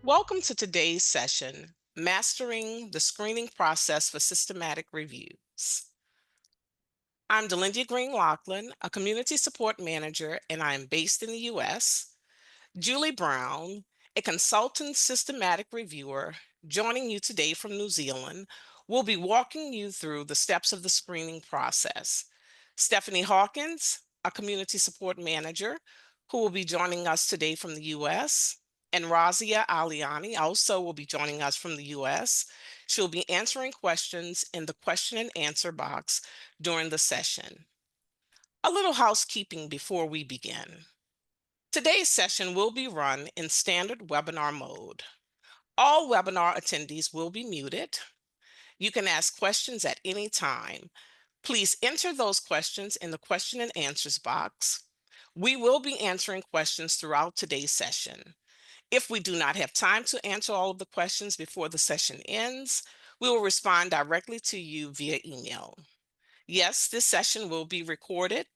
Welcome to today's session, Mastering the Screening Process for Systematic Reviews. I'm Delinda Green Laughlin, a community support manager, and I am based in the US. Julie Brown, a consultant systematic reviewer, joining you today from New Zealand, will be walking you through the steps of the screening process. Stephanie Hawkins, a community support manager, who will be joining us today from the US. And Razia Aliani also will be joining us from the US. She'll be answering questions in the question and answer box during the session. A little housekeeping before we begin. Today's session will be run in standard webinar mode. All webinar attendees will be muted. You can ask questions at any time. Please enter those questions in the question and answers box. We will be answering questions throughout today's session. If we do not have time to answer all of the questions before the session ends, we will respond directly to you via email. Yes, this session will be recorded,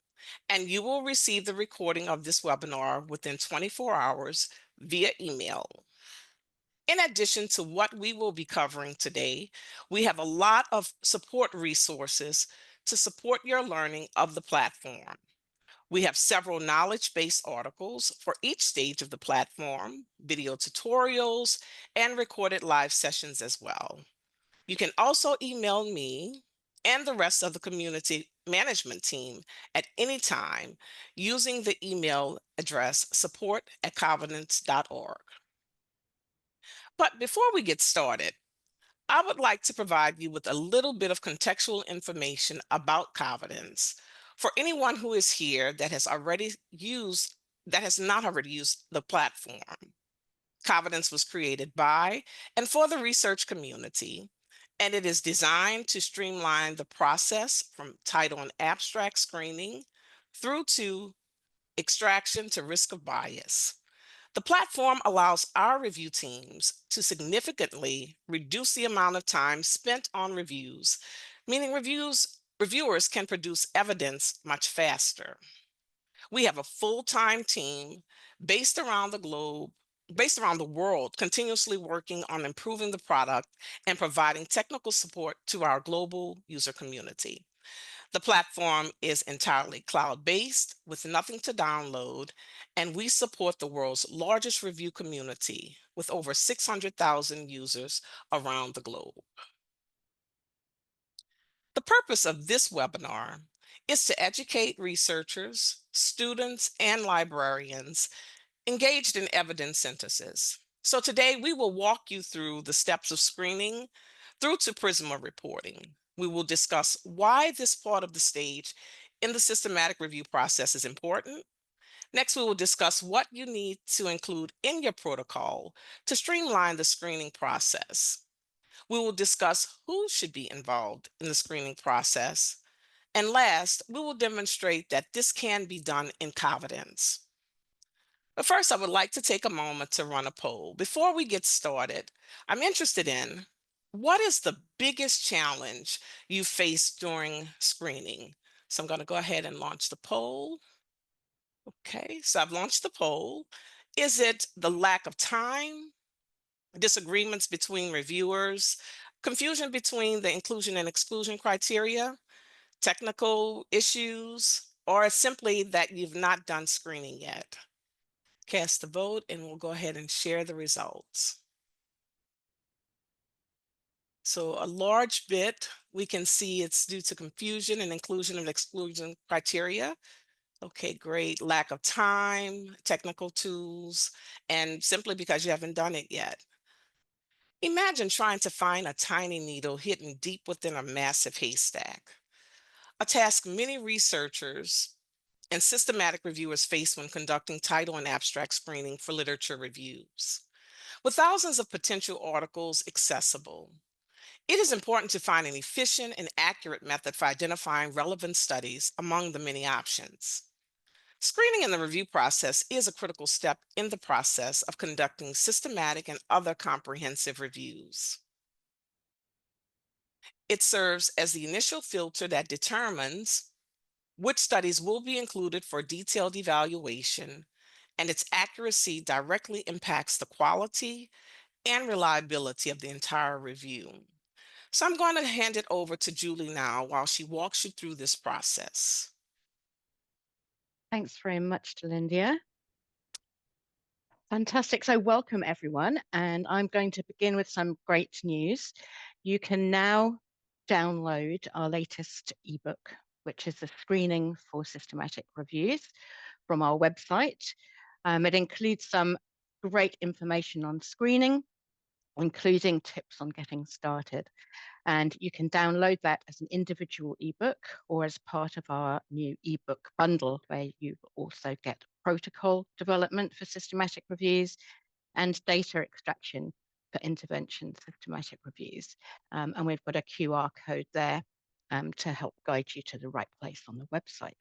and you will receive the recording of this webinar within 24 hours via email. In addition to what we will be covering today, we have a lot of support resources to support your learning of the platform. We have several knowledge-based articles for each stage of the platform, video tutorials, and recorded live sessions as well. You can also email me and the rest of the community management team at any time using the email address support@covidence.org. But before we get started, I would like to provide you with a little bit of contextual information about Covidence for anyone who is here that has not already used the platform. Covidence was created by and for the research community, and it is designed to streamline the process from title and abstract screening through to extraction to risk of bias. The platform allows our review teams to significantly reduce the amount of time spent on reviews, meaning reviewers can produce evidence much faster. We have a full-time team based around the globe, based around the world, continuously working on improving the product and providing technical support to our global user community. The platform is entirely cloud-based with nothing to download, and we support the world's largest review community with over 600,000 users around the globe. The purpose of this webinar is to educate researchers, students, and librarians engaged in evidence synthesis. So today we will walk you through the steps of screening through to PRISMA reporting. We will discuss why this part of the stage in the systematic review process is important. Next, we will discuss what you need to include in your protocol to streamline the screening process. We will discuss who should be involved in the screening process. And last, we will demonstrate that this can be done in Covidence. But first, I would like to take a moment to run a poll. Before we get started, I'm interested in what is the biggest challenge you faced during screening? So I'm going to go ahead and launch the poll. Okay, so I've launched the poll. Is it the lack of time, disagreements between reviewers, confusion between the inclusion and exclusion criteria, technical issues, or simply that you've not done screening yet? Cast the vote and we'll go ahead and share the results. So a large bit, we can see it's due to confusion and inclusion and exclusion criteria. Okay, great. Lack of time, technical tools, and simply because you haven't done it yet. Imagine trying to find a tiny needle hidden deep within a massive haystack, a task many researchers and systematic reviewers face when conducting title and abstract screening for literature reviews. With thousands of potential articles accessible, it is important to find an efficient and accurate method for identifying relevant studies among the many options. Screening in the review process is a critical step in the process of conducting systematic and other comprehensive reviews. It serves as the initial filter that determines which studies will be included for detailed evaluation, and its accuracy directly impacts the quality and reliability of the entire review. So I'm going to hand it over to Julie now while she walks you through this process. Thanks very much, Delindia. Fantastic. So, welcome everyone. And I'm going to begin with some great news. You can now download our latest ebook, which is the screening for systematic reviews from our website. It includes some great information on screening, including tips on getting started. And you can download that as an individual ebook or as part of our new ebook bundle, where you also get protocol development for systematic reviews and data extraction for intervention systematic reviews. And we've got a QR code there to help guide you to the right place on the website.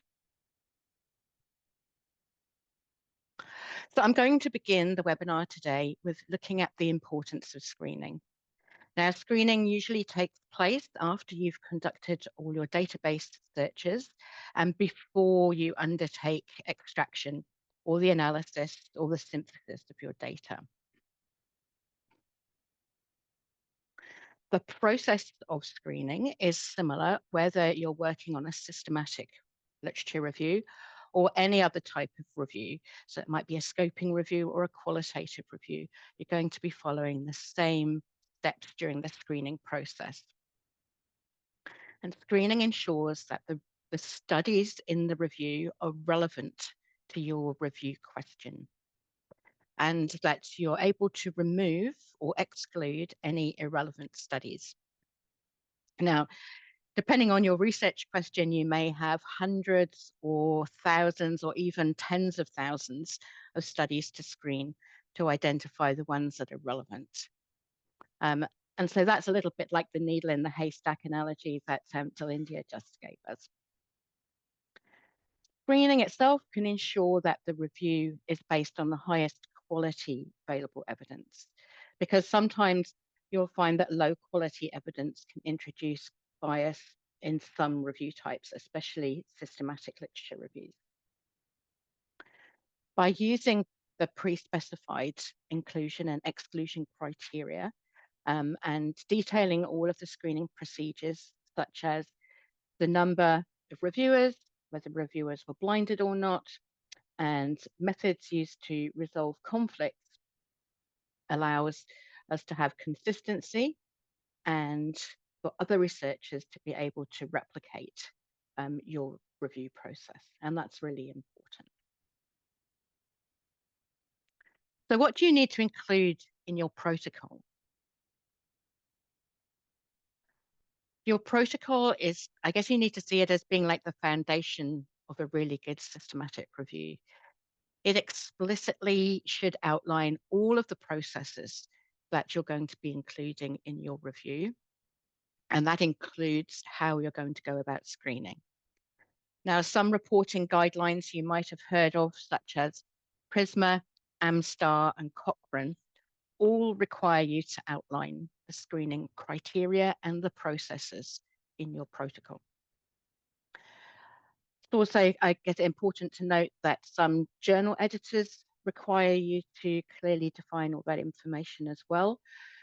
So I'm going to begin the webinar today with looking at the importance of screening. Now, screening usually takes place after you've conducted all your database searches and before you undertake extraction or the analysis or the synthesis of your data. The process of screening is similar whether you're working on a systematic literature review or any other type of review. So it might be a scoping review or a qualitative review. You're going to be following the same steps during the screening process. And screening ensures that the studies in the review are relevant to your review question and that you're able to remove or exclude any irrelevant studies. Now, depending on your research question, you may have hundreds or thousands or even tens of thousands of studies to screen to identify the ones that are relevant. And so that's a little bit like the needle in the haystack analogy that Delindia just gave us. Screening itself can ensure that the review is based on the highest quality available evidence, because sometimes you'll find that low quality evidence can introduce bias in some review types, especially systematic literature reviews. By using the pre-specified inclusion and exclusion criteria and detailing all of the screening procedures, such as the number of reviewers, whether reviewers were blinded or not, and methods used to resolve conflicts, allows us to have consistency and for other researchers to be able to replicate your review process. And that's really important. So what do you need to include in your protocol? Your protocol is, I guess you need to see it as being like the foundation of a really good systematic review. It explicitly should outline all of the processes that you're going to be including in your review. And that includes how you're going to go about screening. Now, some reporting guidelines you might have heard of, such as PRISMA, AMSTAR, and Cochrane, all require you to outline the screening criteria and the processes in your protocol. It's also, I guess, important to note that some journal editors require you to clearly define all that information as well.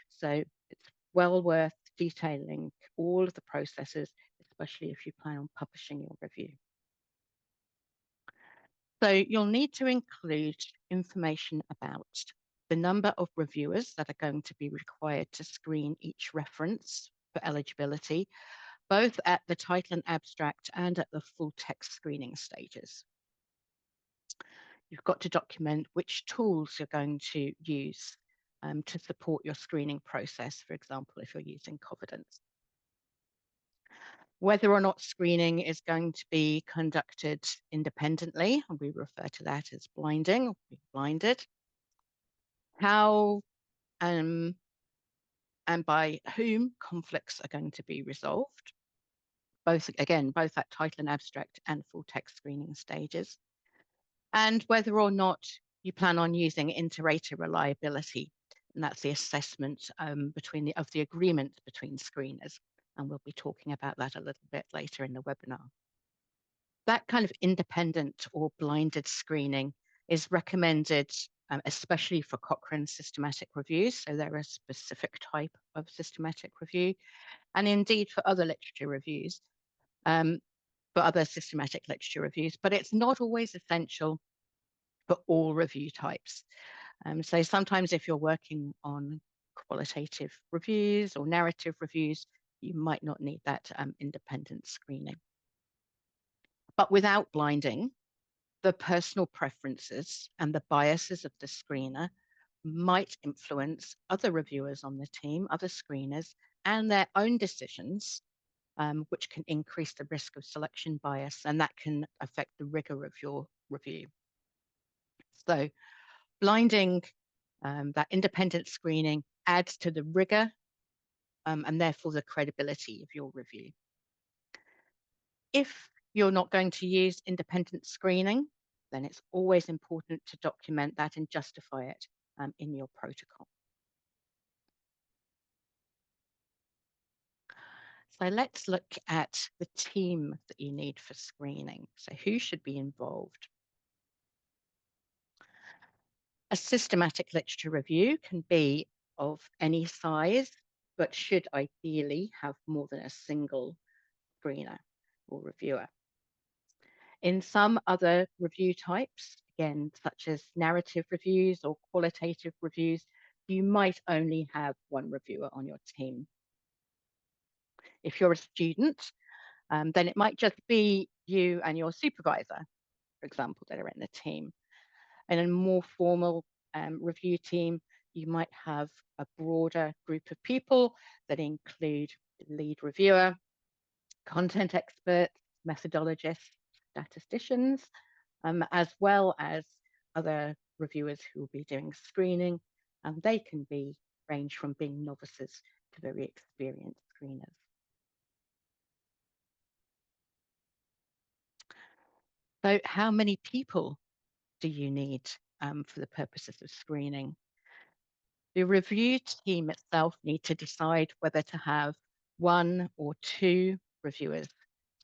So it's well worth detailing all of the processes, especially if you plan on publishing your review. So you'll need to include information about the number of reviewers that are going to be required to screen each reference for eligibility, both at the title and abstract and at the full text screening stages. You've got to document which tools you're going to use to support your screening process, for example, if you're using Covidence. Whether or not screening is going to be conducted independently, and we refer to that as blinding or being blinded. How and by whom conflicts are going to be resolved, both at title and abstract and full text screening stages, and whether or not you plan on using inter-rater reliability, and that's the assessment of the agreement between screeners. And we'll be talking about that a little bit later in the webinar. That kind of independent or blinded screening is recommended especially for Cochrane systematic reviews. So they're a specific type of systematic review, and indeed for other literature reviews, um, for other systematic literature reviews, but it's not always essential for all review types. So sometimes if you're working on qualitative reviews or narrative reviews, you might not need that independent screening. But without blinding, the personal preferences and the biases of the screener might influence other reviewers on the team, other screeners, and their own decisions, which can increase the risk of selection bias, and that can affect the rigor of your review. So blinding, that independent screening adds to the rigor and therefore the credibility of your review. If you're not going to use independent screening, then it's always important to document that and justify it in your protocol. So let's look at the team that you need for screening. So who should be involved? A systematic literature review can be of any size, but should ideally have more than a single screener or reviewer. In some other review types, again, such as narrative reviews or qualitative reviews, you might only have one reviewer on your team. If you're a student, then it might just be you and your supervisor, for example, that are in the team. In a more formal review team, you might have a broader group of people that include the lead reviewer, content experts, methodologists, statisticians, as well as other reviewers who will be doing screening. And they can be range from being novices to very experienced screeners. So how many people do you need for the purposes of screening? The review team itself need to decide whether to have one or two reviewers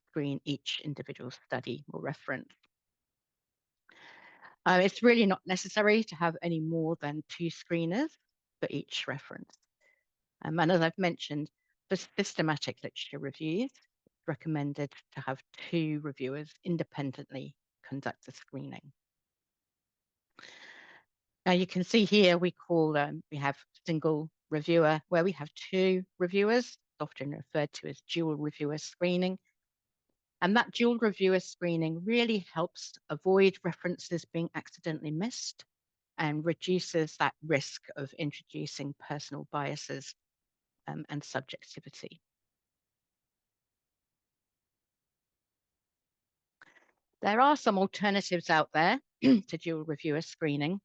screen each individual study or reference. It's really not necessary to have any more than two screeners for each reference. And as I've mentioned, for systematic literature reviews, it's recommended to have two reviewers independently conduct the screening. Now you can see here we have single reviewer where we have two reviewers, often referred to as dual reviewer screening. And that dual reviewer screening really helps avoid references being accidentally missed and reduces that risk of introducing personal biases and subjectivity. There are some alternatives out there to dual reviewer screening,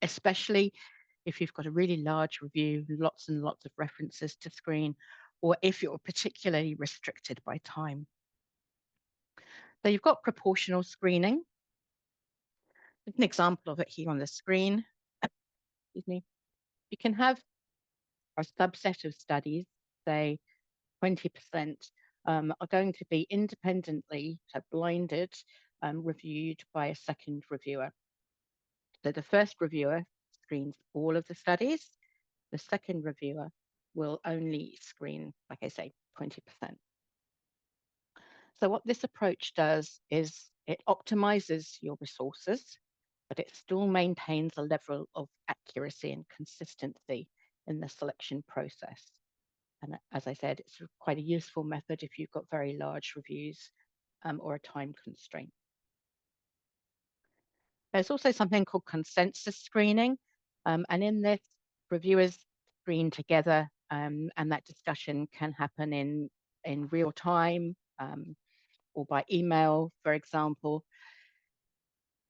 especially if you've got a really large review, lots and lots of references to screen, or if you're particularly restricted by time. So you've got proportional screening. There's an example of it here on the screen. Excuse me. You can have a subset of studies, say 20%, are going to be independently, so blinded, reviewed by a second reviewer. So the first reviewer screens all of the studies. The second reviewer will only screen, like I say, 20%. So what this approach does is it optimizes your resources, but it still maintains a level of accuracy and consistency in the selection process. And as I said, it's quite a useful method if you've got very large reviews or a time constraint. There's also something called consensus screening. And in this, reviewers screen together and that discussion can happen in real time or by email, for example.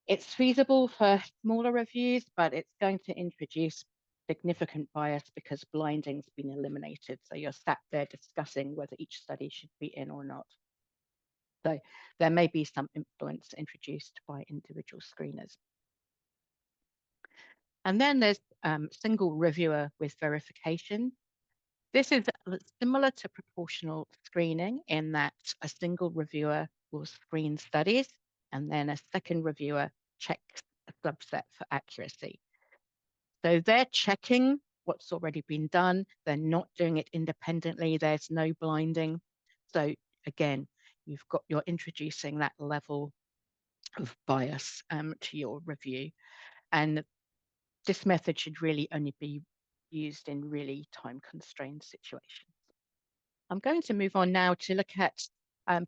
It's feasible for smaller reviews, but it's going to introduce significant bias because blinding's been eliminated. So you're sat there discussing whether each study should be in or not. So there may be some influence introduced by individual screeners. And then there's single reviewer with verification. This is similar to proportional screening in that a single reviewer will screen studies and then a second reviewer checks subset for accuracy. So they're checking what's already been done. They're not doing it independently. There's no blinding. So again, you're introducing that level of bias to your review. And this method should really only be used in really time-constrained situations. I'm going to move on now to look at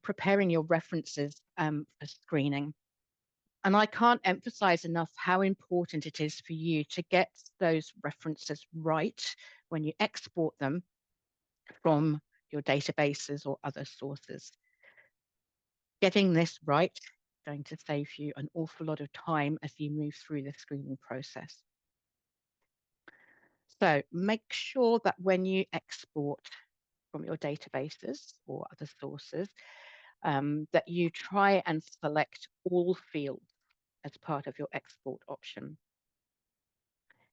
preparing your references for screening. And I can't emphasize enough how important it is for you to get those references right when you export them from your databases or other sources. Getting this right is going to save you an awful lot of time as you move through the screening process. So make sure that when you export from your databases or other sources, that you try and select all fields as part of your export option.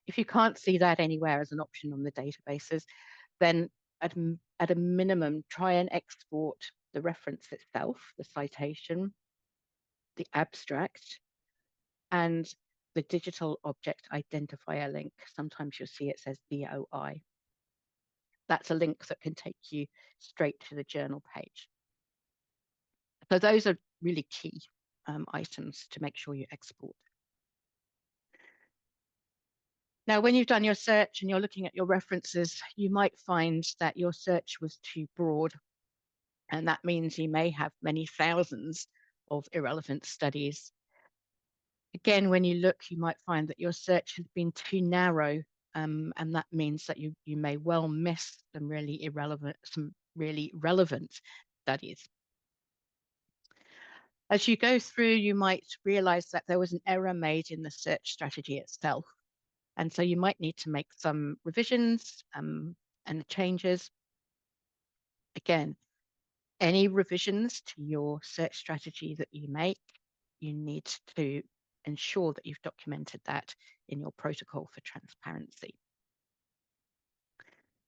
If you can't see that anywhere as an option on the databases, then at a minimum, try and export the reference itself, the citation, the abstract, and the digital object identifier link. Sometimes you'll see it says DOI. That's a link that can take you straight to the journal page. So those are really key items to make sure you export. Now, when you've done your search and you're looking at your references, you might find that your search was too broad. And that means you may have many thousands of irrelevant studies. Again, when you look, you might find that your search has been too narrow. And that means that you may well miss some really relevant studies. As you go through, you might realize that there was an error made in the search strategy itself. And so you might need to make some revisions and changes. Again, any revisions to your search strategy that you make, you need to ensure that you've documented that in your protocol for transparency.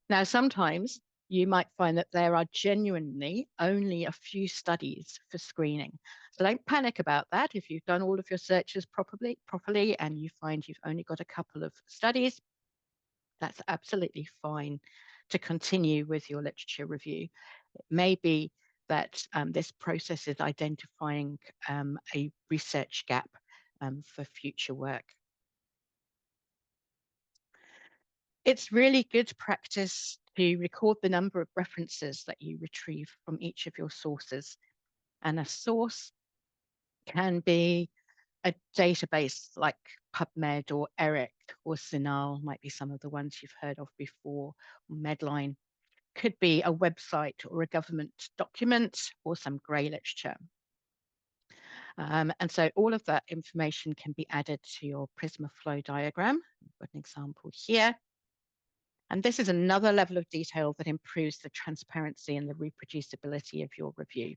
Now, sometimes you might find that there are genuinely only a few studies for screening. So don't panic about that. If you've done all of your searches properly and you find you've only got a couple of studies, that's absolutely fine to continue with your literature review. It may be that this process is identifying a research gap for future work. It's really good practice to record the number of references that you retrieve from each of your sources. And a source can be a database like PubMed or ERIC or CINAHL, might be some of the ones you've heard of before, Medline. Could be a website or a government document or some grey literature. And so all of that information can be added to your Prisma flow diagram. I've got an example here. And this is another level of detail that improves the transparency and the reproducibility of your review.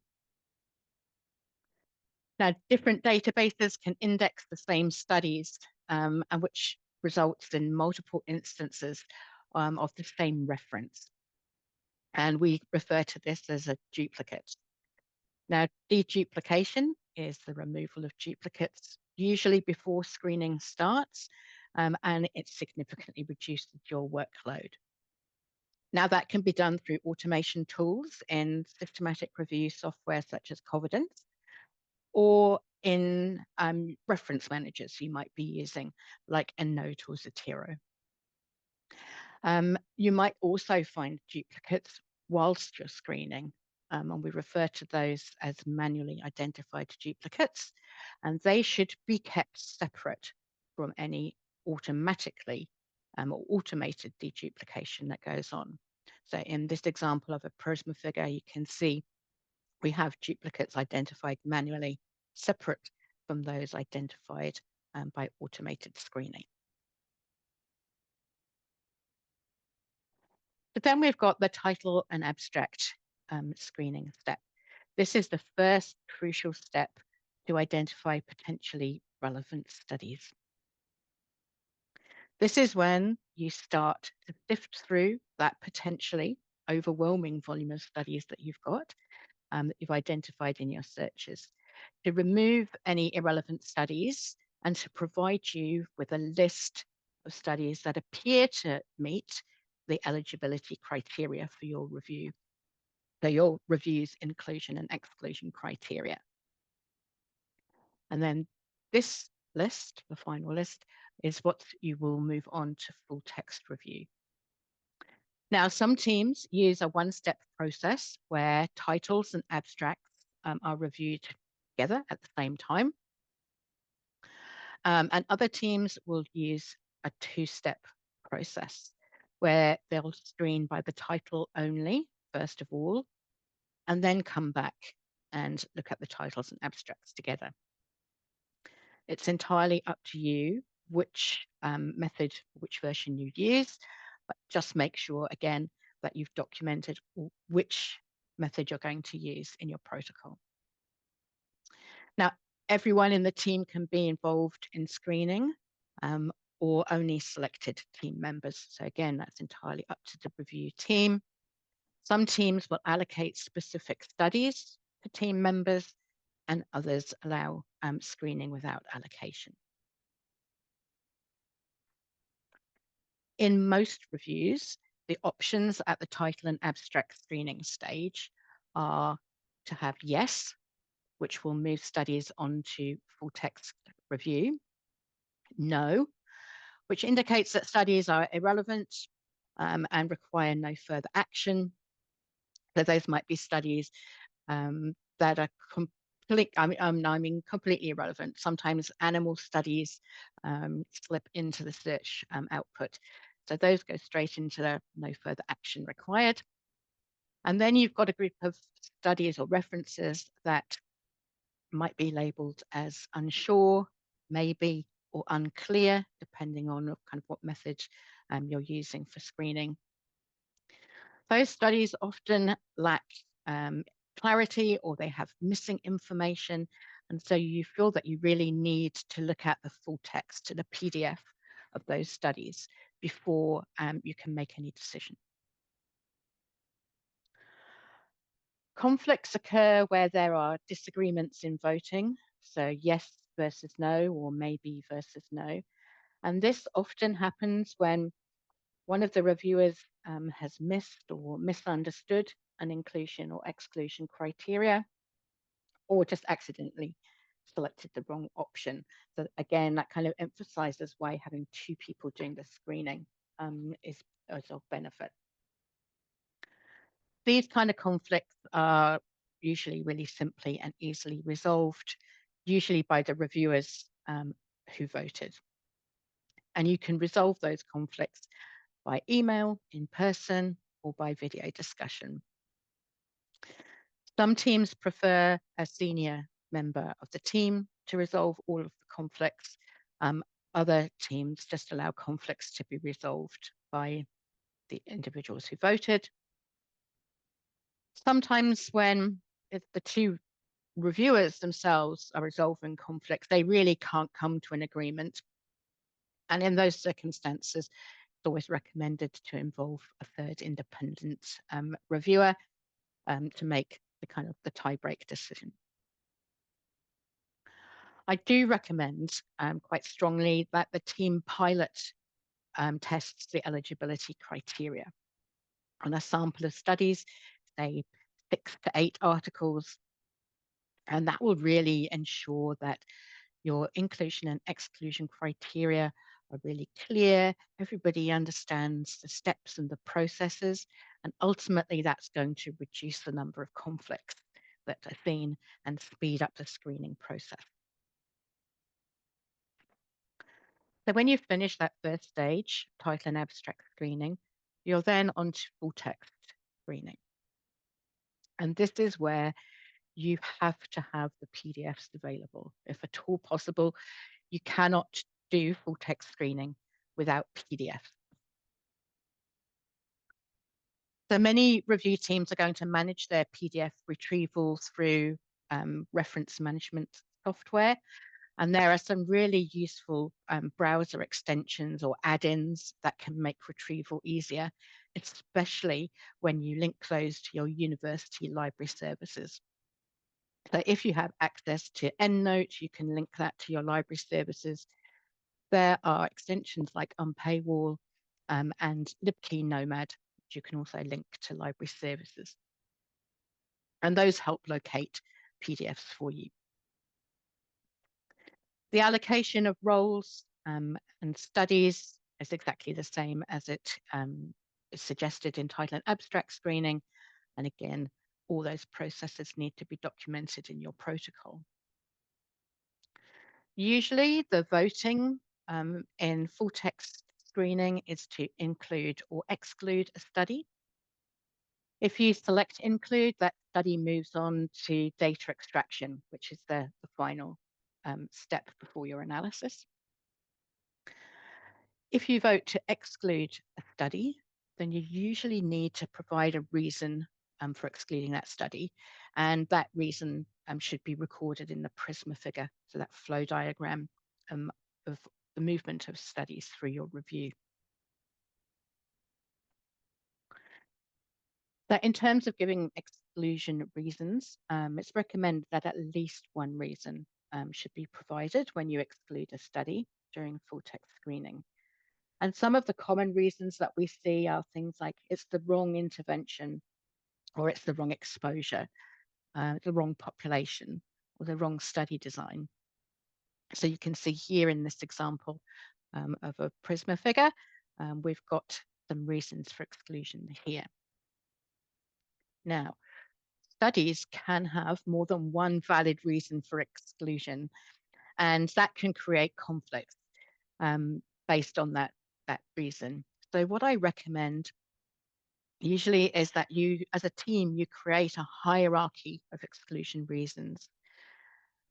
Now, different databases can index the same studies, and which results in multiple instances of the same reference. And we refer to this as a duplicate. Now, deduplication is the removal of duplicates, usually before screening starts, and it significantly reduces your workload. Now, that can be done through automation tools in systematic review software such as Covidence, or in reference managers you might be using, like EndNote or Zotero. You might also find duplicates whilst you're screening, and we refer to those as manually identified duplicates, and they should be kept separate from any automatically or automated deduplication that goes on. So in this example of a Prisma figure, you can see we have duplicates identified manually, separate from those identified by automated screening. But then we've got the title and abstract screening step. This is the first crucial step to identify potentially relevant studies. This is when you start to sift through that potentially overwhelming volume of studies that you've got, that you've identified in your searches, to remove any irrelevant studies and to provide you with a list of studies that appear to meet the eligibility criteria for your review. So your review's inclusion and exclusion criteria. And then this list, the final list, is what you will move on to full text review. Now, some teams use a one-step process where titles and abstracts are reviewed together at the same time. And other teams will use a two-step process where they'll screen by the title only, first of all, and then come back and look at the titles and abstracts together. It's entirely up to you which method, which version you use, but just make sure, again, that you've documented which method you're going to use in your protocol. Now, everyone in the team can be involved in screening um, or only selected team members. So again, that's entirely up to the review team. Some teams will allocate specific studies to team members and others allow screening without allocation. In most reviews, the options at the title and abstract screening stage are to have yes, which will move studies onto full text review, no, which indicates that studies are irrelevant and require no further action. So those might be studies that are completely irrelevant. Sometimes animal studies slip into the search output. So those go straight into the no further action required. And then you've got a group of studies or references that might be labeled as unsure, maybe, or unclear, depending on kind of what method you're using for screening. Those studies often lack clarity or they have missing information. And so you feel that you really need to look at the full text, the PDF of those studies before you can make any decision. Conflicts occur where there are disagreements in voting. So yes versus no, or maybe versus no. And this often happens when one of the reviewers has missed or misunderstood an inclusion or exclusion criteria, or just accidentally selected the wrong option. So again, that kind of emphasizes why having two people doing the screening is of benefit. These kind of conflicts are usually really simply and easily resolved, usually by the reviewers who voted. And you can resolve those conflicts by email, in person, or by video discussion. Some teams prefer a senior member of the team to resolve all of the conflicts. Other teams just allow conflicts to be resolved by the individuals who voted. Sometimes when the two reviewers themselves are resolving conflicts, they really can't come to an agreement. And in those circumstances, it's always recommended to involve a third independent reviewer to make the kind of the tie-break decision. I do recommend quite strongly that the team pilot tests the eligibility criteria on a sample of studies, say 6 to 8 articles, and that will really ensure that your inclusion and exclusion criteria are really clear. Everybody understands the steps and the processes, and ultimately that's going to reduce the number of conflicts that are seen and speed up the screening process. So when you finish that first stage, title and abstract screening, you're then on to full text screening. And this is where you have to have the PDFs available. If at all possible, you cannot do full text screening without PDFs. So many review teams are going to manage their PDF retrieval through reference management software. And there are some really useful browser extensions or add-ins that can make retrieval easier, especially when you link those to your university library services. So if you have access to EndNote, you can link that to your library services. There are extensions like Unpaywall and LibKey Nomad, which you can also link to library services. And those help locate PDFs for you. The allocation of roles and studies is exactly the same as it is suggested in title and abstract screening. And again, all those processes need to be documented in your protocol. Usually the voting in full text screening is to include or exclude a study. If you select include, that study moves on to data extraction, which is the final step before your analysis. If you vote to exclude a study, then you usually need to provide a reason for excluding that study. And that reason should be recorded in the Prisma figure, so that flow diagram of the movement of studies through your review. That in terms of giving exclusion reasons, it's recommended that at least one reason should be provided when you exclude a study during full text screening. And some of the common reasons that we see are things like it's the wrong intervention, or it's the wrong exposure, the wrong population, or the wrong study design. So you can see here in this example of a Prisma figure, we've got some reasons for exclusion here. Now, studies can have more than one valid reason for exclusion, and that can create conflicts based on that reason. So what I recommend usually is that you, as a team, you create a hierarchy of exclusion reasons.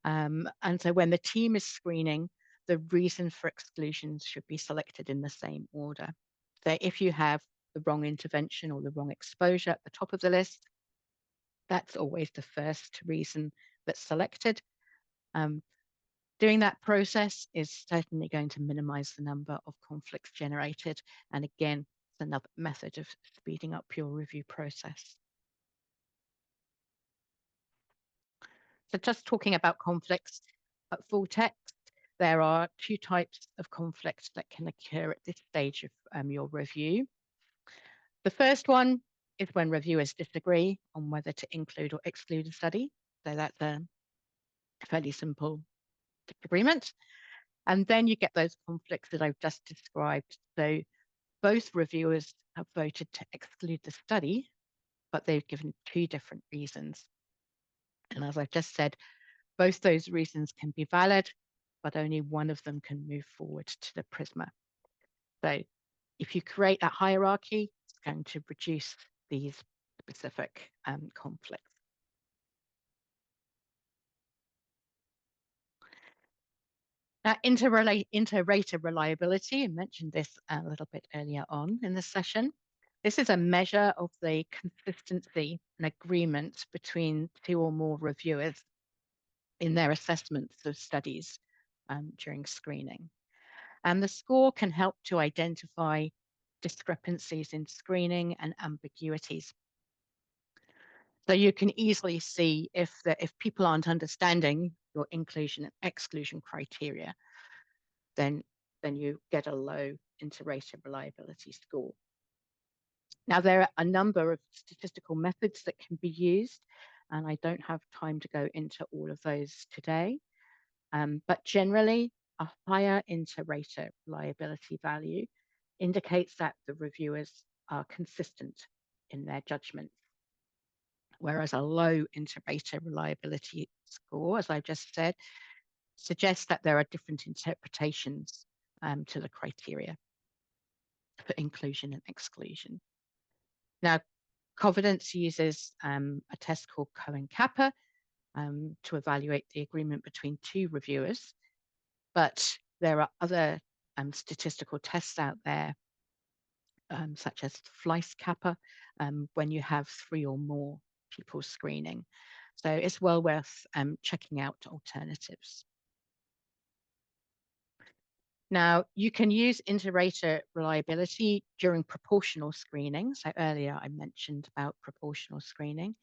And so when the team is screening, the reason for exclusions should be selected in the same order. So if you have the wrong intervention or the wrong exposure at the top of the list, that's always the first reason that's selected. Doing that process is certainly going to minimize the number of conflicts generated. And again, it's another method of speeding up your review process. So just talking about conflicts at full text, there are two types of conflicts that can occur at this stage of your review. The first one is when reviewers disagree on whether to include or exclude a study. So that's a fairly simple disagreement. And then you get those conflicts that I've just described. So both reviewers have voted to exclude the study, but they've given two different reasons. And as I've just said, both those reasons can be valid, but only one of them can move forward to the Prisma. So if you create that hierarchy, it's going to reduce these specific conflicts. Now, inter-rater reliability, I mentioned this a little bit earlier on in the session. This is a measure of the consistency and agreement between two or more reviewers in their assessments of studies during screening. And the score can help to identify discrepancies in screening and ambiguities. So you can easily see if people aren't understanding your inclusion and exclusion criteria, then you get a low inter-rater reliability score. Now, there are a number of statistical methods that can be used, and I don't have time to go into all of those today. But generally, a higher inter-rater reliability value indicates that the reviewers are consistent in their judgments, whereas a low inter-rater reliability score, as I just said, suggests that there are different interpretations to the criteria for inclusion and exclusion. Now, Covidence uses a test called Cohen-Kappa to evaluate the agreement between two reviewers, but there are other statistical tests out there, such as Fleiss-Kappa, when you have three or more people screening. So it's well worth checking out alternatives. Now, you can use inter-rater reliability during proportional screening. So earlier I mentioned about proportional screening.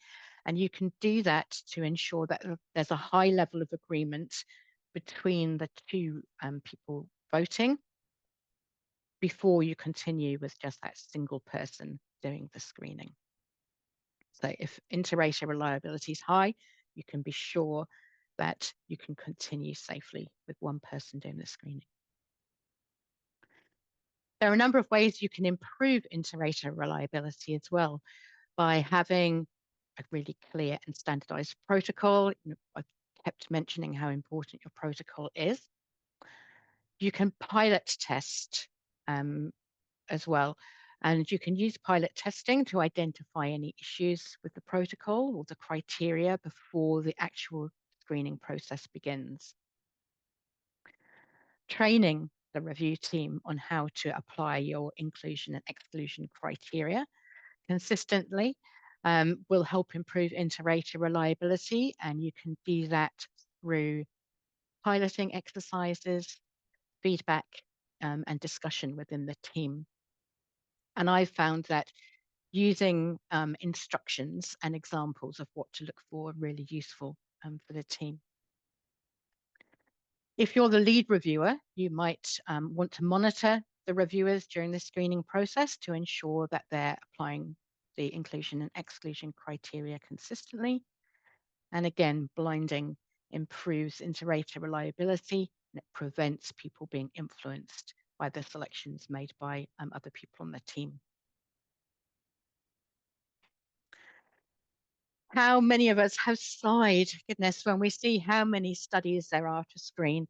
And you can do that to ensure that there's a high level of agreement between the two people voting before you continue with just that single person doing the screening. So if inter-rater reliability is high, you can be sure that you can continue safely with one person doing the screening. There are a number of ways you can improve inter-rater reliability as well by having a really clear and standardized protocol. I've kept mentioning how important your protocol is. You can pilot test as well. And you can use pilot testing to identify any issues with the protocol or the criteria before the actual screening process begins. Training the review team on how to apply your inclusion and exclusion criteria consistently will help improve inter-rater reliability, and you can do that through piloting exercises, feedback, and discussion within the team. And I've found that using instructions and examples of what to look for are really useful for the team. If you're the lead reviewer, you might want to monitor the reviewers during the screening process to ensure that they're applying the inclusion and exclusion criteria consistently. And again, blinding improves inter-rater reliability and it prevents people being influenced by the selections made by other people on the team. How many of us have sighed, goodness, when we see how many studies there are to screen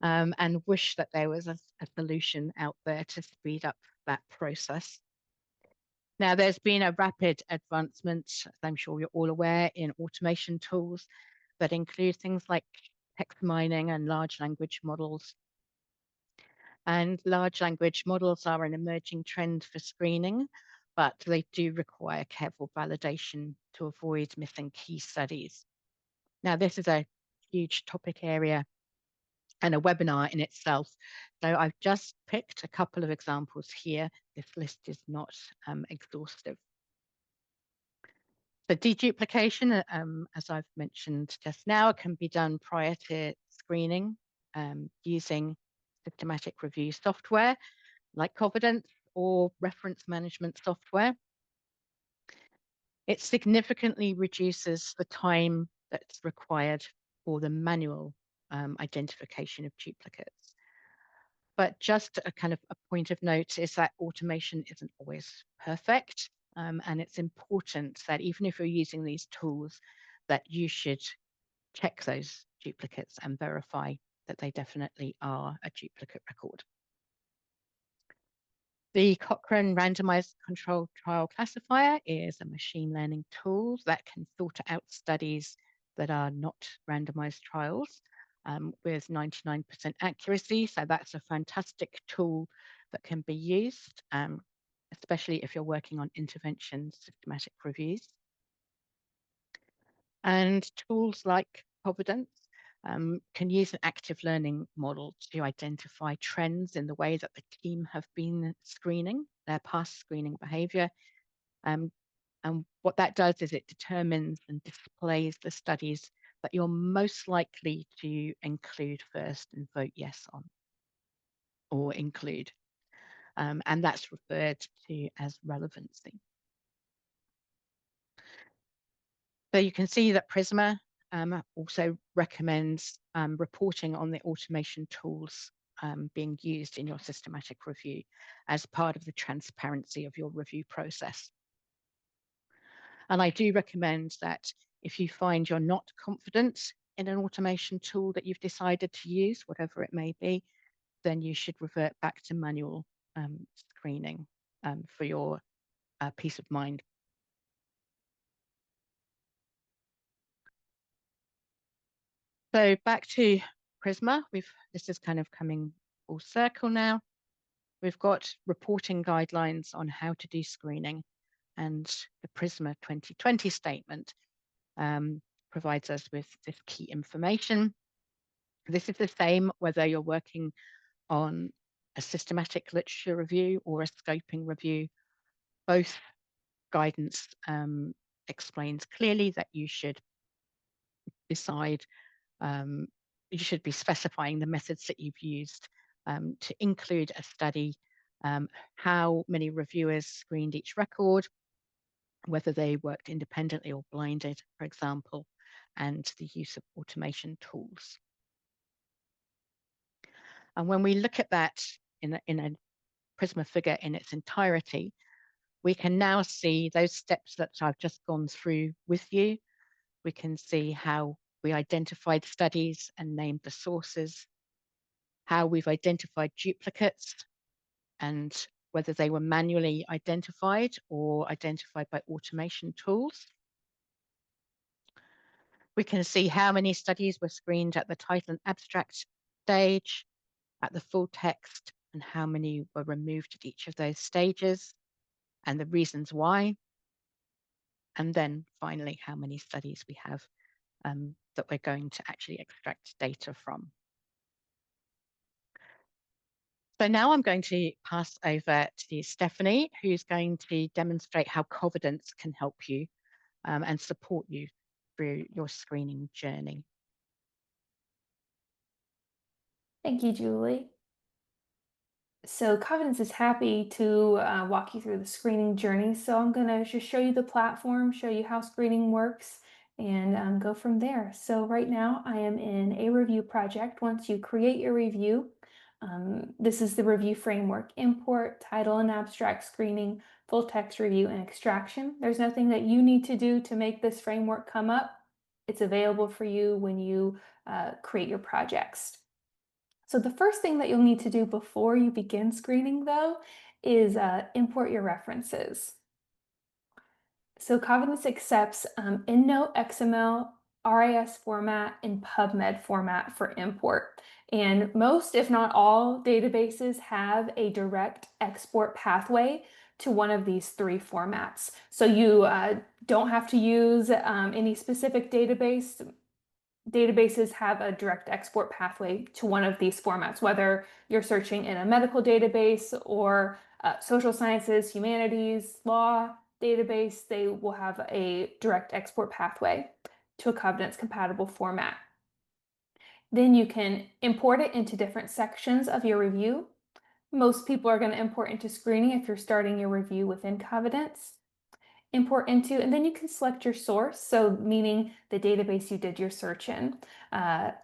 and wish that there was a solution out there to speed up that process. Now, there's been a rapid advancement, as I'm sure you're all aware, in automation tools that include things like text mining and large language models. And large language models are an emerging trend for screening, but they do require careful validation to avoid missing key studies. Now, this is a huge topic area and a webinar in itself. So I've just picked a couple of examples here. This list is not exhaustive. So deduplication, as I've mentioned just now, can be done prior to screening using systematic review software like Covidence or reference management software. It significantly reduces the time that's required for the manual identification of duplicates. But just a kind of a point of note is that automation isn't always perfect. And it's important that even if you're using these tools, that you should check those duplicates and verify that they definitely are a duplicate record. The Cochrane Randomized Controlled Trial Classifier is a machine learning tool that can filter out studies that are not randomized trials with 99% accuracy. So that's a fantastic tool that can be used, especially if you're working on intervention systematic reviews. And tools like Covidence can use an active learning model to identify trends in the way that the team have been screening their past screening behavior. And what that does is it determines and displays the studies that you're most likely to include first and vote yes on or include. And that's referred to as relevancy. So you can see that Prisma also recommends reporting on the automation tools being used in your systematic review as part of the transparency of your review process. And I do recommend that if you find you're not confident in an automation tool that you've decided to use, whatever it may be, then you should revert back to manual screening for your peace of mind. So back to Prisma, this is kind of coming full circle now. We've got reporting guidelines on how to do screening, and the Prisma 2020 statement provides us with this key information. This is the same whether you're working on a systematic literature review or a scoping review. Both guidance explains clearly that you should decide, um, you should be specifying the methods that you've used to include a study, how many reviewers screened each record, whether they worked independently or blinded, for example, and the use of automation tools. And when we look at that in a Prisma figure in its entirety, we can now see those steps that I've just gone through with you. We can see how we identified studies and named the sources, how we've identified duplicates and whether they were manually identified or identified by automation tools. We can see how many studies were screened at the title and abstract stage, at the full text, and how many were removed at each of those stages, and the reasons why. And then finally, how many studies we have that we're going to actually extract data from. So now I'm going to pass over to Stephanie, who's going to demonstrate how Covidence can help you and support you through your screening journey. Thank you, Julie. So Covidence is happy to walk you through the screening journey. So I'm going to just show you the platform, show you how screening works, and go from there. So right now I am in a review project. Once you create your review, this is the review framework: import, title and abstract screening, full text review, and extraction. There's nothing that you need to do to make this framework come up. It's available for you when you create your projects. So the first thing that you'll need to do before you begin screening, though, is import your references. So Covidence accepts EndNote, XML, RIS format, and PubMed format for import. And most, if not all, databases have a direct export pathway to one of these three formats. So you don't have to use any specific database. Databases have a direct export pathway to one of these formats, whether you're searching in a medical database or social sciences, humanities, law database, they will have a direct export pathway to a Covidence compatible format. Then you can import it into different sections of your review. Most people are going to import into screening if you're starting your review within Covidence. Import into, and then you can select your source, so meaning the database you did your search in. And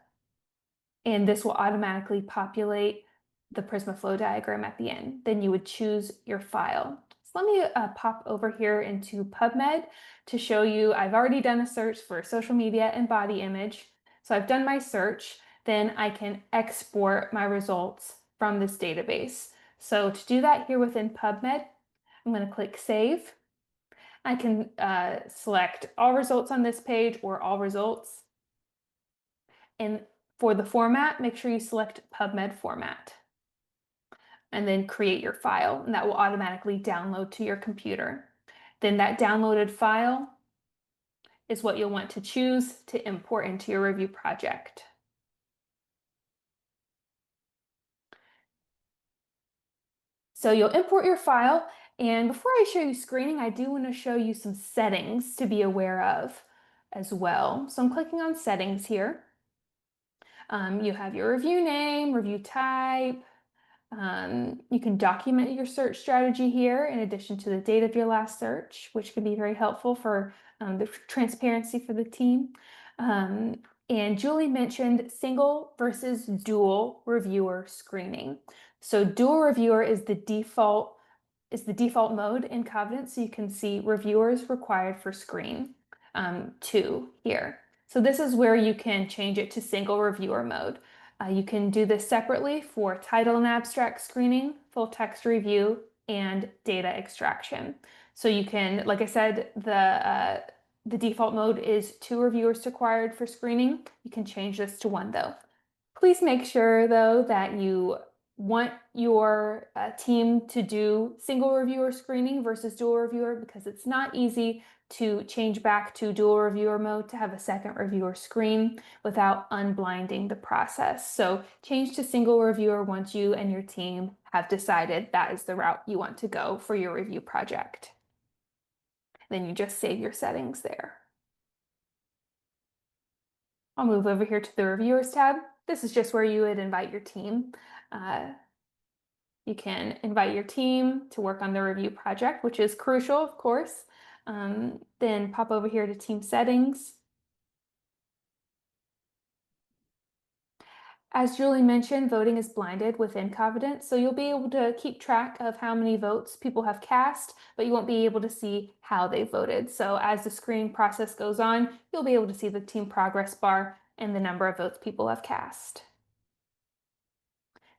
this will automatically populate the Prisma flow diagram at the end. Then you would choose your file. So let me pop over here into PubMed to show you. I've already done a search for social media and body image. So I've done my search. Then I can export my results from this database. So to do that here within PubMed, I'm going to click Save. I can select all results on this page or all results. And for the format, make sure you select PubMed format. And then create your file, and that will automatically download to your computer. Then that downloaded file is what you'll want to choose to import into your review project. So you'll import your file, and before I show you screening, I do want to show you some settings to be aware of as well. So I'm clicking on settings here. You have your review name, review type. You can document your search strategy here in addition to the date of your last search, which can be very helpful for the transparency for the team. And Julie mentioned single versus dual reviewer screening. So dual reviewer is the default mode in Covidence. So you can see reviewers required for screen 2 here. So this is where you can change it to single reviewer mode. You can do this separately for title and abstract screening, full text review, and data extraction. So you can, like I said, the default mode is 2 reviewers required for screening. You can change this to 1 though. Please make sure though that you want your team to do single reviewer screening versus dual reviewer, because it's not easy to change back to dual reviewer mode to have a second reviewer screen without unblinding the process. So change to single reviewer once you and your team have decided that is the route you want to go for your review project. Then you just save your settings there. I'll move over here to the Reviewers tab. This is just where you would invite your team. You can invite your team to work on the review project, which is crucial, of course. Then pop over here to Team Settings. As Julie mentioned, voting is blinded within Covidence, so you'll be able to keep track of how many votes people have cast, but you won't be able to see how they voted. So as the screening process goes on, you'll be able to see the team progress bar and the number of votes people have cast.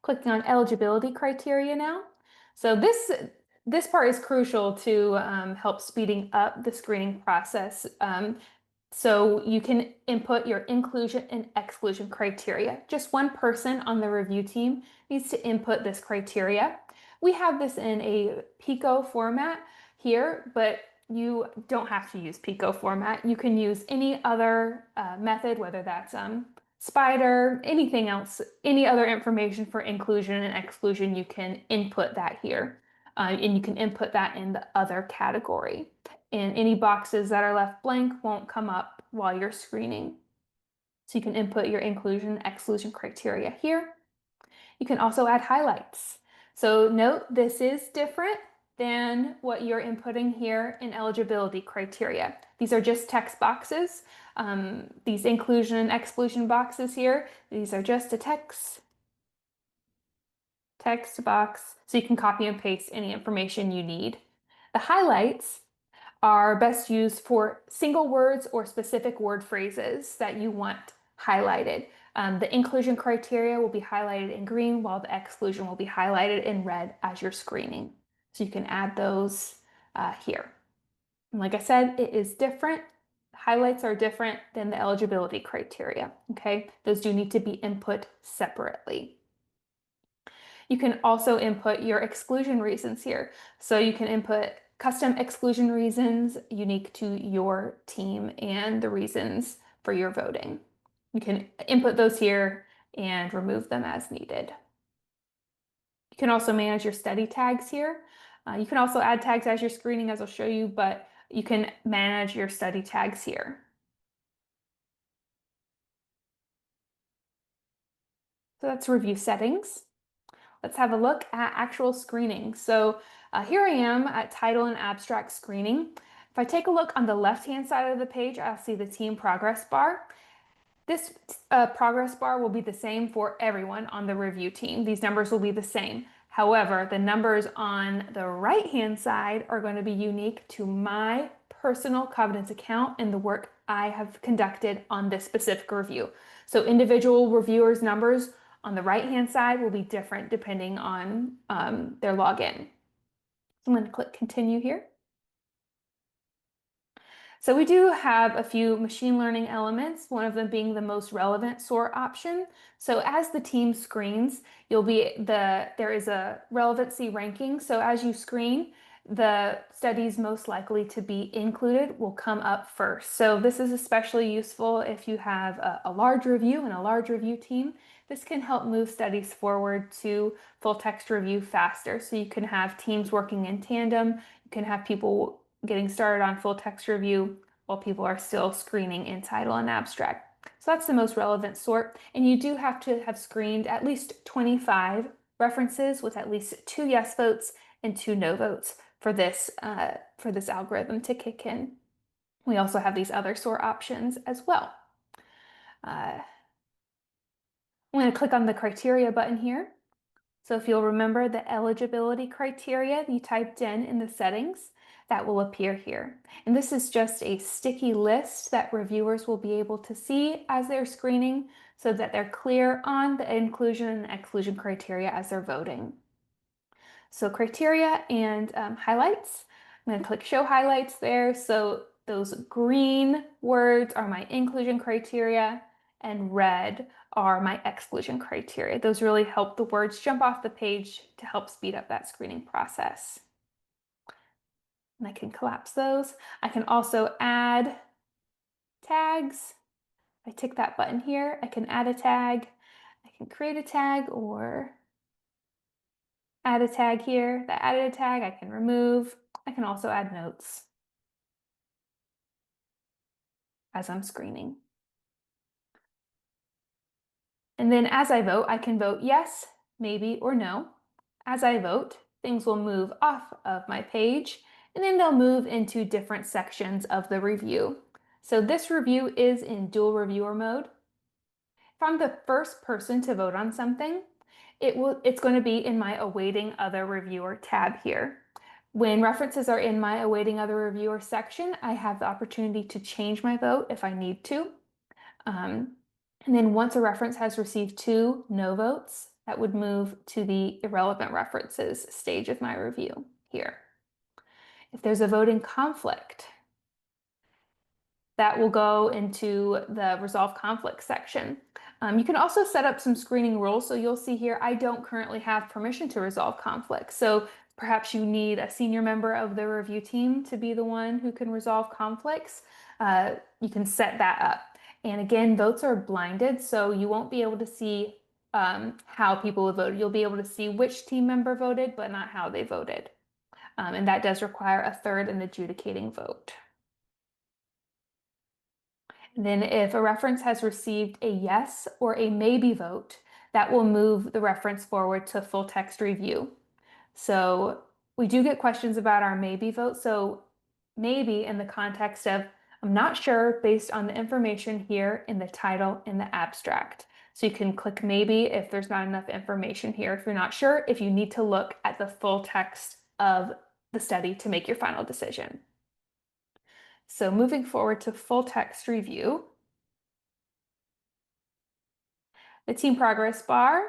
Clicking on eligibility criteria now. So this part is crucial to help speeding up the screening process. So you can input your inclusion and exclusion criteria. Just one person on the review team needs to input this criteria. We have this in a Pico format here, but you don't have to use Pico format. You can use any other method, whether that's Spider, anything else, any other information for inclusion and exclusion, you can input that here. And you can input that in the other category. And any boxes that are left blank won't come up while you're screening. So you can input your inclusion and exclusion criteria here. You can also add highlights. So note this is different than what you're inputting here in eligibility criteria. These are just text boxes. These inclusion and exclusion boxes here, these are just a text box, so you can copy and paste any information you need. The highlights are best used for single words or specific word phrases that you want highlighted. The inclusion criteria will be highlighted in green, while the exclusion will be highlighted in red as you're screening. So you can add those here. And like I said, it is different. Highlights are different than the eligibility criteria, okay? Those do need to be input separately. You can also input your exclusion reasons here. So you can input custom exclusion reasons unique to your team and the reasons for your voting. You can input those here and remove them as needed. You can also manage your study tags here. You can also add tags as you're screening, as I'll show you, but you can manage your study tags here. So that's review settings. Let's have a look at actual screening. So here I am at title and abstract screening. If I take a look on the left-hand side of the page, I'll see the team progress bar. This progress bar will be the same for everyone on the review team. These numbers will be the same. However, the numbers on the right-hand side are going to be unique to my personal Covidence account and the work I have conducted on this specific review. So individual reviewers' numbers on the right-hand side will be different depending on their login. So I'm going to click continue here. So we do have a few machine learning elements, one of them being the most relevant sort option. So as the team screens, there is a relevancy ranking. So as you screen, the studies most likely to be included will come up first. So this is especially useful if you have a large review and a large review team. This can help move studies forward to full text review faster. So you can have teams working in tandem. You can have people getting started on full text review while people are still screening in title and abstract. So that's the most relevant sort. And you do have to have screened at least 25 references with at least 2 yes votes and 2 no votes for this algorithm to kick in. We also have these other sort options as well. I'm going to click on the criteria button here. So if you'll remember the eligibility criteria you typed in the settings, that will appear here. And this is just a sticky list that reviewers will be able to see as they're screening so that they're clear on the inclusion and exclusion criteria as they're voting. So criteria and highlights. I'm going to click show highlights there. So those green words are my inclusion criteria and red are my exclusion criteria. Those really help the words jump off the page to help speed up that screening process. And I can collapse those. I can also add tags. I tick that button here. I can add a tag. I can create a tag or add a tag here. That added a tag I can remove. I can also add notes. as I'm screening. And then as I vote, I can vote yes, maybe, or no. As I vote, things will move off of my page, and then they'll move into different sections of the review. So this review is in dual reviewer mode. If I'm the first person to vote on something, it's going to be in my awaiting other reviewer tab here. When references are in my awaiting other reviewer section, I have the opportunity to change my vote if I need to. And then once a reference has received 2 no votes, that would move to the irrelevant references stage of my review here. If there's a voting conflict, that will go into the resolve conflict section. You can also set up some screening rules. So you'll see here, I don't currently have permission to resolve conflicts. So perhaps you need a senior member of the review team to be the one who can resolve conflicts. You can set that up. And again, votes are blinded, so you won't be able to see how people have voted. You'll be able to see which team member voted, but not how they voted. And that does require a third and adjudicating vote. Then if a reference has received a yes or a maybe vote, that will move the reference forward to full text review. So we do get questions about our maybe vote. So maybe in the context of, I'm not sure based on the information here in the title and the abstract. So you can click maybe if there's not enough information here. If you're not sure, if you need to look at the full text of the study to make your final decision. So moving forward to full text review, the team progress bar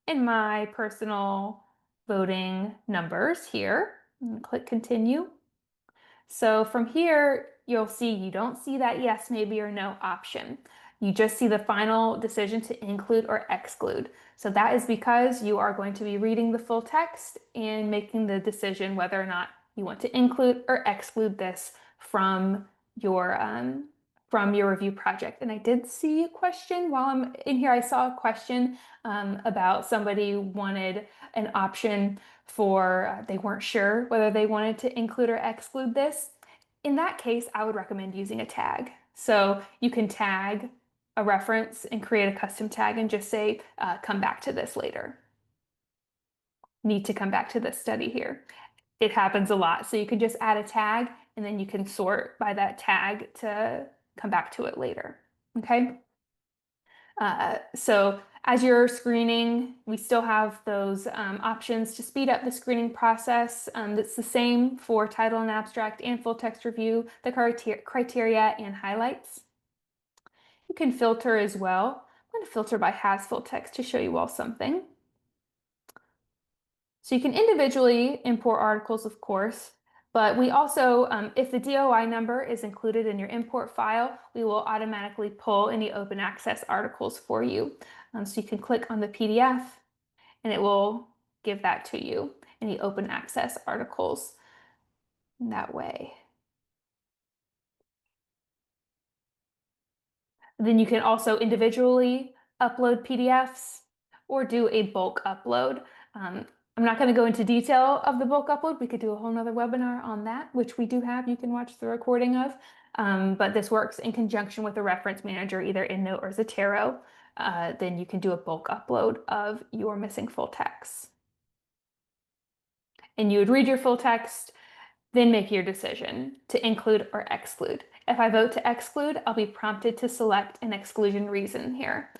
and my personal voting numbers here. Click continue. So from here, you'll see you don't see that yes, maybe, or no option. You just see the final decision to include or exclude. So that is because you are going to be reading the full text and making the decision whether or not you want to include or exclude this from your review project. And I did see a question while I'm in here. I saw a question about somebody wanted an option for they weren't sure whether they wanted to include or exclude this. In that case, I would recommend using a tag. So you can tag a reference and create a custom tag and just say, come back to this later. Need to come back to this study here. It happens a lot. So you can just add a tag and then you can sort by that tag to come back to it later. Okay. So as you're screening, we still have those options to speed up the screening process. That's the same for title and abstract and full text review, the criteria and highlights. You can filter as well. I'm going to filter by has full text to show you all something. So you can individually import articles, of course, but we also, if the DOI number is included in your import file, we will automatically pull any open access articles for you. So you can click on the PDF and it will give that to you, any open access articles that way. Then you can also individually upload PDFs or do a bulk upload. I'm not going to go into detail of the bulk upload. We could do a whole nother webinar on that, which we do have. You can watch the recording of. But this works in conjunction with a reference manager, either EndNote or Zotero. Then you can do a bulk upload of your missing full text. And you would read your full text, then make your decision to include or exclude. If I vote to exclude, I'll be prompted to select an exclusion reason here.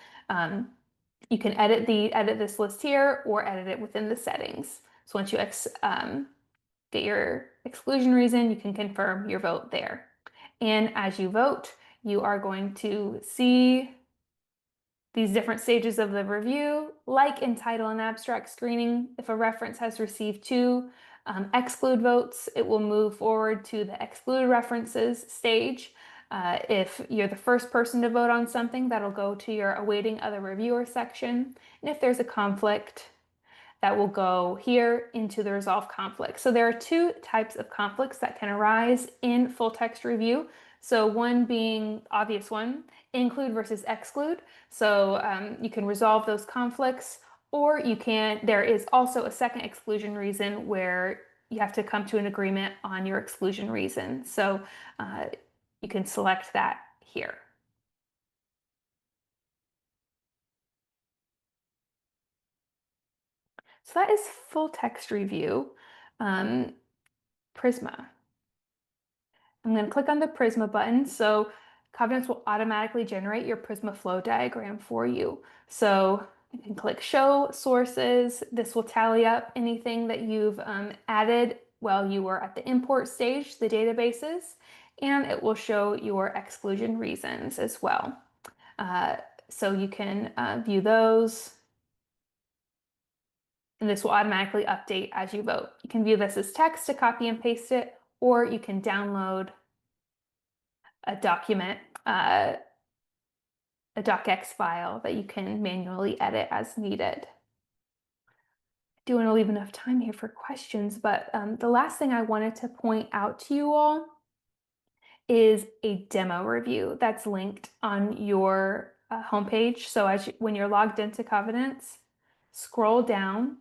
You can edit this list here or edit it within the settings. So once you get your exclusion reason, you can confirm your vote there. And as you vote, you are going to see these different stages of the review, like in title and abstract screening. If a reference has received 2 exclude votes, it will move forward to the exclude references stage. If you're the first person to vote on something, that'll go to your awaiting other reviewer section. And if there's a conflict, that will go here into the resolve conflict. So there are 2 types of conflicts that can arise in full text review. So one being obvious one, include versus exclude. So you can resolve those conflicts, or there is also a second exclusion reason where you have to come to an agreement on your exclusion reason. So you can select that here. So that is full text review, Prisma. I'm going to click on the Prisma button. So Covidence will automatically generate your Prisma flow diagram for you. So you can click Show Sources. This will tally up anything that you've added while you were at the import stage, the databases, and it will show your exclusion reasons as well. So you can view those, and this will automatically update as you vote. You can view this as text to copy and paste it, or you can download a document, a docx file that you can manually edit as needed. I do want to leave enough time here for questions, but the last thing I wanted to point out to you all is a demo review that's linked on your homepage. So when you're logged into Covidence, scroll down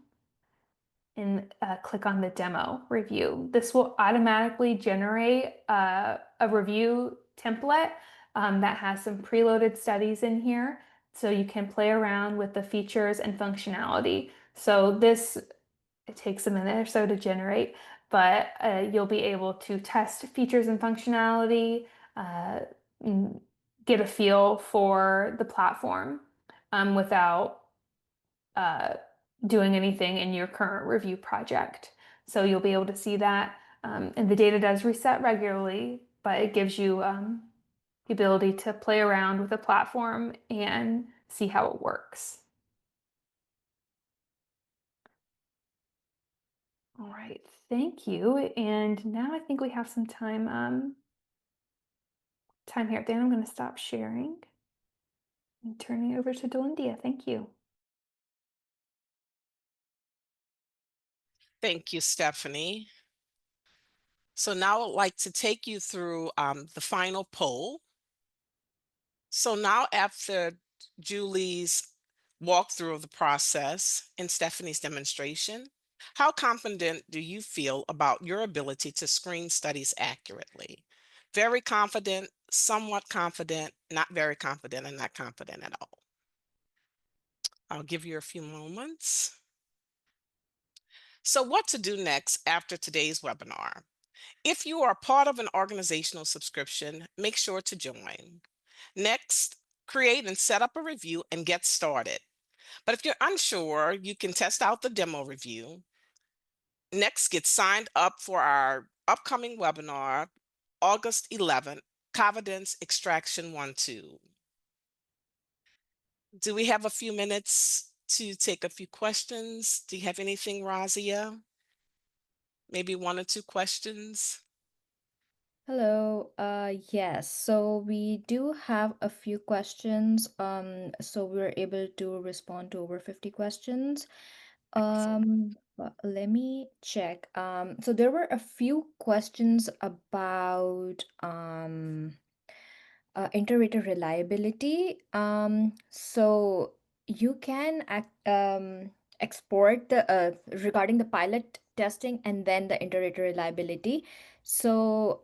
and click on the demo review. This will automatically generate a review template that has some preloaded studies in here, so you can play around with the features and functionality. So it takes a minute or so to generate, but you'll be able to test features and functionality, uh, get a feel for the platform without uh, doing anything in your current review project. So you'll be able to see that. And the data does reset regularly, but it gives you the ability to play around with the platform and see how it works. All right, thank you. And now I think we have some time here. Then I'm going to stop sharing and turn it over to Delindia. Thank you. Thank you, Stephanie. So now I'd like to take you through the final poll. So now after Julie's walkthrough of the process and Stephanie's demonstration, how confident do you feel about your ability to screen studies accurately? Very confident, somewhat confident, not very confident, and not confident at all. I'll give you a few moments. So what to do next after today's webinar? If you are part of an organizational subscription, make sure to join. Next, create and set up a review and get started. But if you're unsure, you can test out the demo review. Next, get signed up for our upcoming webinar, August 11th, Covidence Extraction 1-2. Do we have a few minutes to take a few questions? Do you have anything, Razia? Maybe one or two questions? Hello. Yes. So we do have a few questions. So we're able to respond to over 50 questions. Excellent. But let me check. So there were a few questions about inter-rater reliability. So you can export the regarding the pilot testing and then the inter-rater reliability. So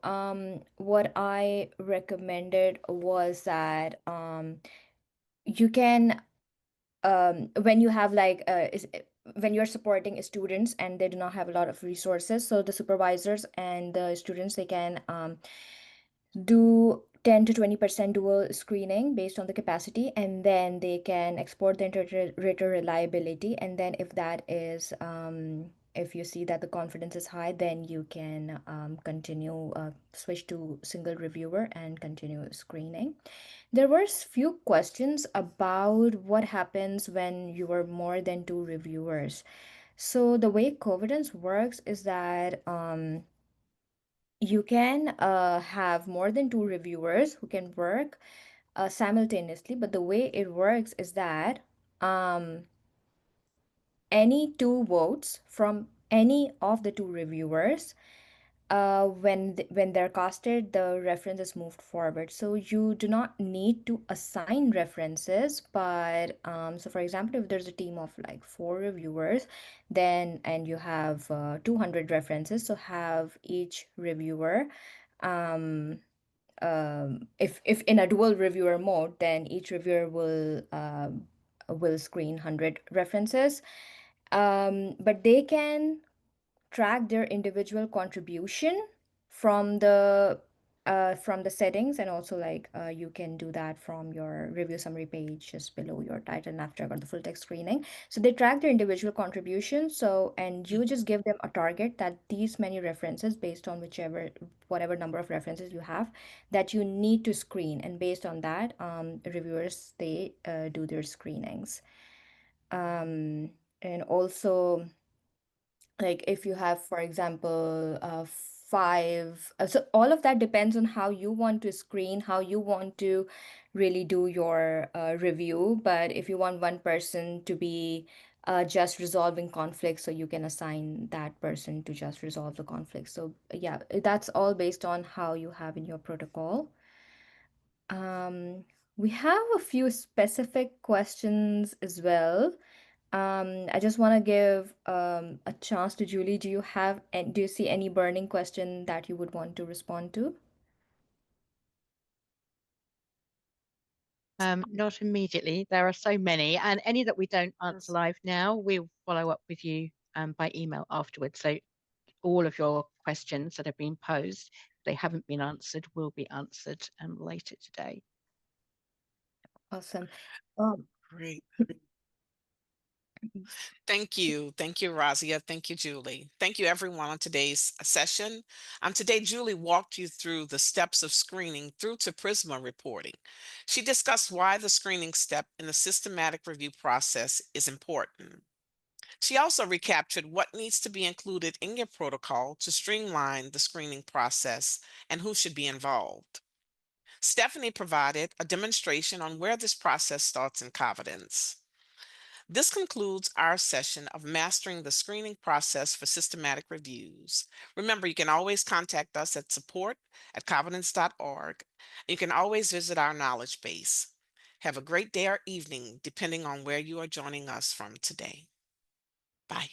what I recommended was that you can when you have like when you're supporting students and they do not have a lot of resources, so the supervisors and the students, they can do 10 to 20% dual screening based on the capacity, and then they can export the inter-rater reliability. And then if that is if you see that the confidence is high, then you can continue switch to single reviewer and continue screening. There were few questions about what happens when you are more than two reviewers. So the way Covidence works is that you can have more than two reviewers who can work simultaneously, but the way it works is that um, any two votes from any of the two reviewers, when they're casted, the reference is moved forward. So you do not need to assign references, but so for example, if there's a team of like four reviewers, then and you have 200 references, so have each reviewer um, if in a dual reviewer mode, then each reviewer will screen 100 references. But they can track their individual contribution from the settings, and also like you can do that from your review summary page just below your title and abstract or the full text screening. So they track their individual contributions, so and you just give them a target that these many references, based on whatever number of references you have, that you need to screen, and based on that, reviewers, they do their screenings. And also, like if you have, for example, five, so all of that depends on how you want to screen, how you want to really do your review. But if you want one person to be just resolving conflicts, so you can assign that person to just resolve the conflict. So yeah, that's all based on how you have in your protocol. um, we have a few specific questions as well. I just want to give a chance to Julie. Do you see any burning question that you would want to respond to? Not immediately. There are so many, and any that we don't answer live now, we'll follow up with you by email afterwards. So all of your questions that have been posed, if they haven't been answered, will be answered later today. Awesome. Great. Thank you. Thank you, Razia. Thank you, Julie. Thank you, everyone, on today's session. Today, Julie walked you through the steps of screening through to Prisma reporting. She discussed why the screening step in the systematic review process is important. She also recaptured what needs to be included in your protocol to streamline the screening process and who should be involved. Stephanie provided a demonstration on where this process starts in Covidence. This concludes our session of mastering the screening process for systematic reviews. Remember, you can always contact us at support@covidence.org. You can always visit our knowledge base. Have a great day or evening, depending on where you are joining us from today. Bye.